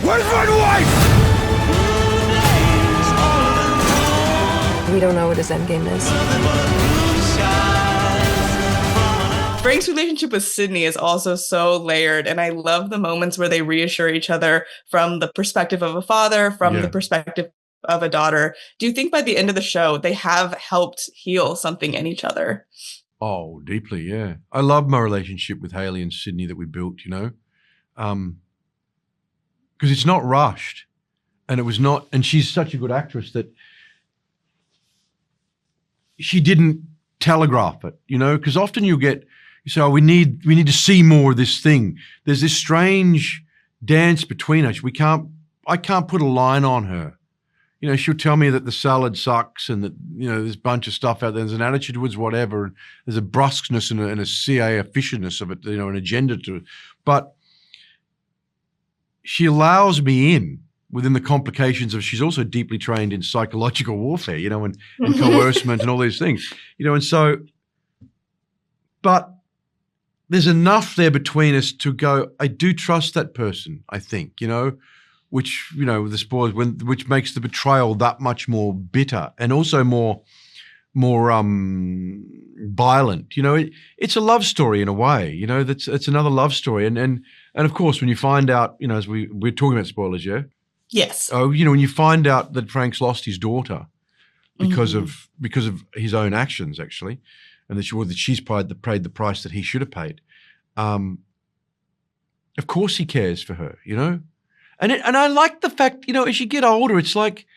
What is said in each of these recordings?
Where's my wife? We don't know what his endgame is. Frank's relationship with Sidney is also so layered, and I love the moments where they reassure each other from the perspective of a father, from the perspective of a daughter. Do you think by the end of the show, they have helped heal something in each other? Oh, deeply, yeah. I love my relationship with Haley and Sidney that we built, you know, because it's not rushed, and it was not, and she's such a good actress that she didn't telegraph it, you know, because often you say, oh, we need to see more of this thing. There's this strange dance between us. I can't put a line on her. You know, she'll tell me that the salad sucks and that, you know, there's a bunch of stuff out there. There's an attitude towards whatever. And there's a brusqueness and a CA officiousness of it, you know, an agenda to it. But she allows me in within the complications of, she's also deeply trained in psychological warfare, you know, and coercement and all these things, you know, and so, but there's enough there between us to go, I do trust that person, I think, you know, which, you know, the spoilers, which makes the betrayal that much more bitter and also more violent. You know, it's a love story in a way, you know, it's another love story. And of course, when you find out, you know, as we're talking about spoilers, yeah? Yes. Oh, you know, when you find out that Frank's lost his daughter because of his own actions, actually, and that she's paid the price that he should have paid. Of course he cares for her, you know? And I like the fact, you know, as you get older, it's like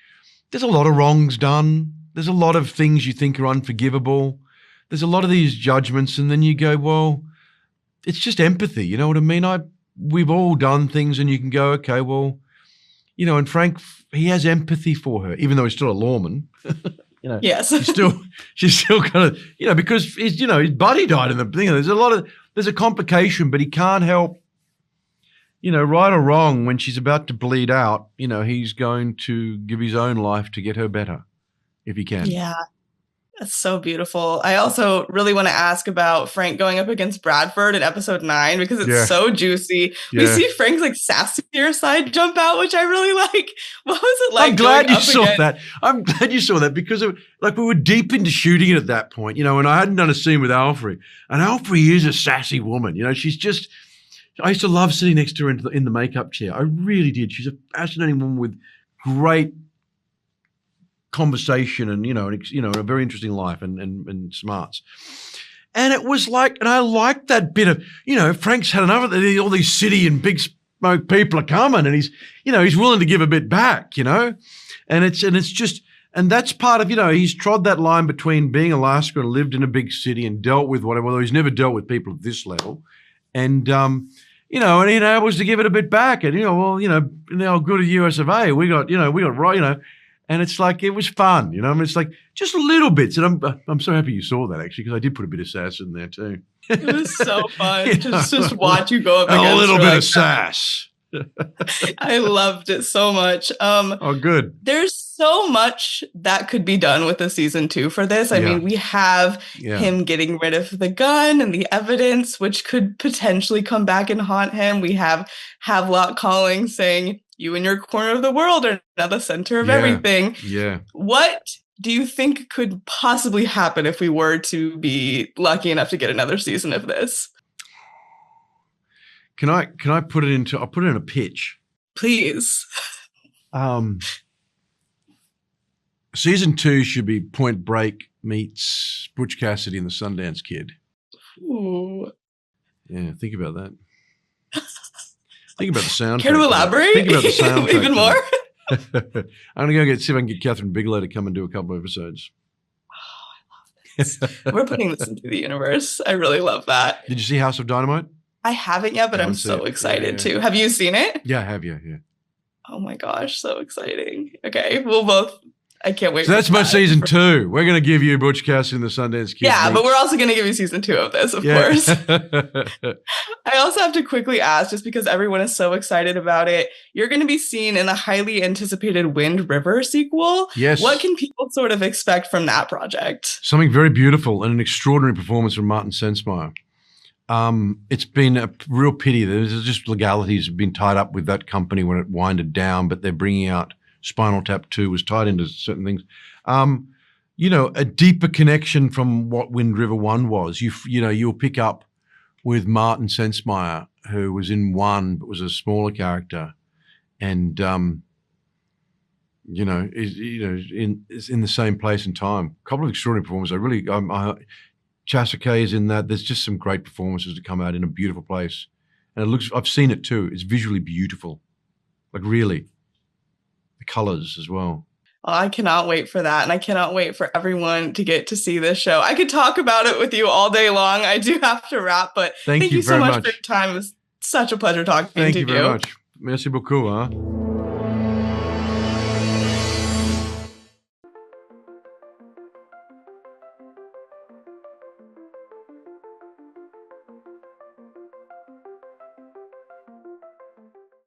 there's a lot of wrongs done. There's a lot of things you think are unforgivable. There's a lot of these judgments, and then you go, well, it's just empathy, you know what I mean? We've all done things, and you can go, okay, well, you know, and Frank, he has empathy for her, even though he's still a lawman. You know, yes, she's still kind of, you know, because his buddy died in the thing. There's a complication, but he can't help, you know, right or wrong, when she's about to bleed out, you know, he's going to give his own life to get her better if he can. Yeah. That's so beautiful. I also really want to ask about Frank going up against Bradford in episode 9 because it's so juicy. Yeah. We see Frank's like sassier side jump out, which I really like. What was it like? I'm glad you saw that. I'm glad you saw that because we were deep into shooting it at that point, you know, and I hadn't done a scene with Alfre. And Alfre is a sassy woman. You know, she's just, I used to love sitting next to her in the makeup chair. I really did. She's a fascinating woman with great conversation and, you know, a very interesting life and smarts. And it was like, and I liked that bit of, you know, Frank's had enough of all these city and big smoke people are coming, and he's, you know, he's willing to give a bit back, you know, and it's just, and that's part of, you know, he's trod that line between being Alaska and lived in a big city and dealt with whatever, although he's never dealt with people at this level. And, you know, and he enables to give it a bit back. And, you know, well, you know, in the old good of US of A, we got right, you know, and it's like, it was fun, you know, I mean, it's like just little bits. And I'm so happy you saw that actually, because I did put a bit of sass in there too. It was so fun. just watch you go up against a little bit like of sass. I loved it so much. Oh, good. There's so much that could be done with a season 2 for this. I mean, we have him getting rid of the gun and the evidence, which could potentially come back and haunt him. We have Havlock calling saying, you in your corner of the world are now the center of everything. Yeah. What do you think could possibly happen if we were to be lucky enough to get another season of this? Can I put it into, I'll put it in a pitch. Please. Season 2 should be Point Break meets Butch Cassidy and the Sundance Kid. Ooh. Yeah, think about that. Think about the soundtrack. Care to elaborate? Think about the soundtrack. Even more? I'm going to see if I can get Catherine Bigelow to come and do a couple of episodes. Oh, I love this. We're putting this into the universe. I really love that. Did you see House of Dynamite? I haven't yet, but I'm so excited too. Have you seen it? Yeah, I have, yeah. Oh my gosh, so exciting. Okay, we'll both, I can't wait. So that's my season 2. We're going to give you Butch Cassidy and the Sundance Kid. Yeah, but we're also going to give you season 2 of this, of course. I also have to quickly ask, just because everyone is so excited about it, you're going to be seen in the highly anticipated Wind River sequel. Yes. What can people sort of expect from that project? Something very beautiful and an extraordinary performance from Martin Sensmeyer. It's been a real pity. There's just legalities have been tied up with that company when it winded down, but they're bringing out Spinal Tap 2 was tied into certain things. A deeper connection from what Wind River 1 was. You'll pick up with Martin Sensmeyer, who was in 1 but was a smaller character, and is in the same place and time. A couple of extraordinary performances. Chasakay is in that. There's just some great performances to come out in a beautiful place, and I've seen it too. It's visually beautiful, like really, the colors as well. Oh, I cannot wait for that, and I cannot wait for everyone to get to see this show. I could talk about it with you all day long. I do have to wrap, but thank you so much for your time. It was such a pleasure talking to you. Thank you very much. Merci beaucoup.